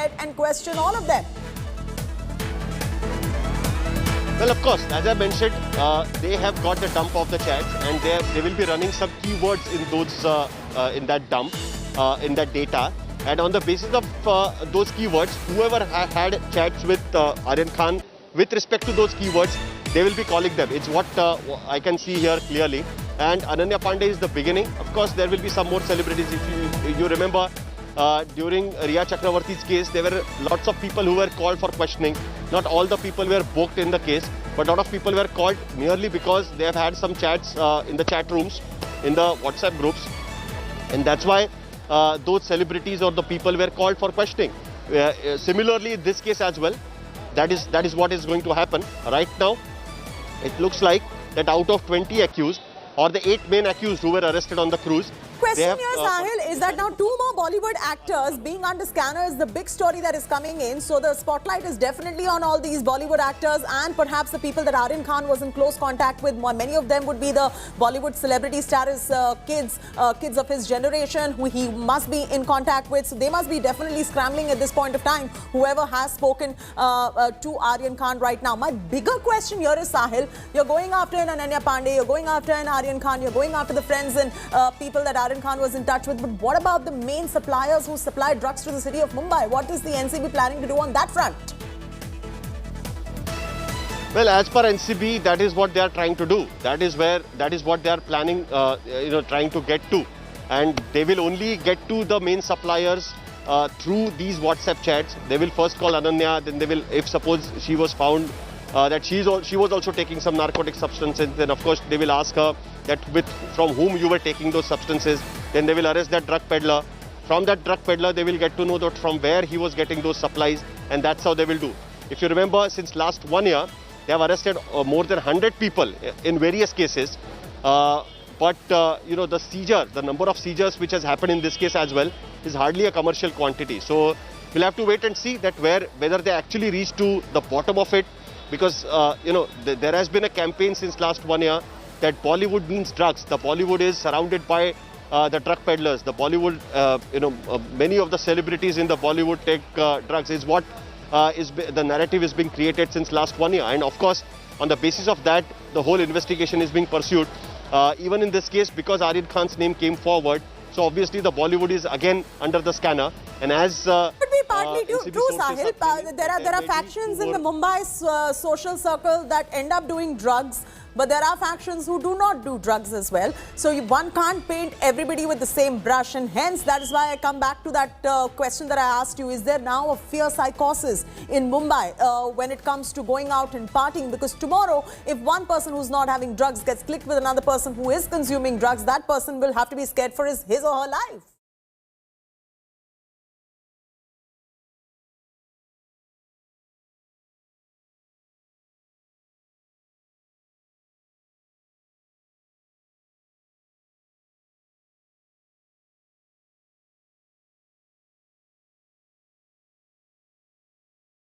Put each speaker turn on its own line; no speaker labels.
ahead and question all of them.
Well, of course, as I mentioned, they have got the dump of the chats, and they will be running some keywords in those in that dump, in that data. And on the basis of those keywords, whoever had chats with Aryan Khan with respect to those keywords, they will be calling them. It's what I can see here clearly. And Ananya Pandey is the beginning. Of course, there will be some more celebrities. If you remember, during Riya Chakravarti's case, there were lots of people who were called for questioning. Not all the people were booked in the case, but a lot of people were called merely because they have had some chats in the chat rooms, in the WhatsApp groups. And that's why those celebrities or the people were called for questioning. Similarly, in this case as well, that is what is going to happen. Right now, it looks like that out of 20 accused, or the 8 main accused who were arrested on the cruise.
Question here, Sahil, is that now 2 more Bollywood actors being under scanner is the big story that is coming in. So the spotlight is definitely on all these Bollywood actors and perhaps the people that Aryan Khan was in close contact with. Many of them would be the Bollywood celebrity status kids of his generation who he must be in contact with. So they must be definitely scrambling at this point of time, whoever has spoken to Aryan Khan right now. My bigger question here is, Sahil, you're going after an Ananya Pandey, you're going after an Aryan Khan, you're going after the friends and people that Aryan Khan was in touch with, but what about the main suppliers who supply drugs to the city of Mumbai? What is the NCB planning to do on that front?
Well, as per NCB, that is what they are trying to do. That is what they are planning, trying to get to. And they will only get to the main suppliers through these WhatsApp chats. They will first call Ananya, then they will, if suppose she was found that she was also taking some narcotic substances, then of course they will ask her that from whom you were taking those substances. Then they will arrest that drug peddler. From that drug peddler, they will get to know that from where he was getting those supplies, and that's how they will do. If you remember, since last 1 year, they have arrested more than 100 people in various cases. But the number of seizures which has happened in this case as well is hardly a commercial quantity. So we'll have to wait and see that whether they actually reach to the bottom of it. Because, there has been a campaign since last 1 year that Bollywood means drugs. The Bollywood is surrounded by the drug peddlers. The Bollywood, many of the celebrities in the Bollywood take drugs is what the narrative is being created since last 1 year. And of course, on the basis of that, the whole investigation is being pursued. Even in this case, because Aryan Khan's name came forward, so obviously the Bollywood is again under the scanner. And as
could be partly true, Sahil. There are factions in the Mumbai social circle that end up doing drugs, but there are factions who do not do drugs as well. So one can't paint everybody with the same brush, and hence that is why I come back to that question that I asked you. Is there now a fear psychosis in Mumbai when it comes to going out and partying? Because tomorrow, if one person who's not having drugs gets clicked with another person who is consuming drugs, that person will have to be scared for his or her life.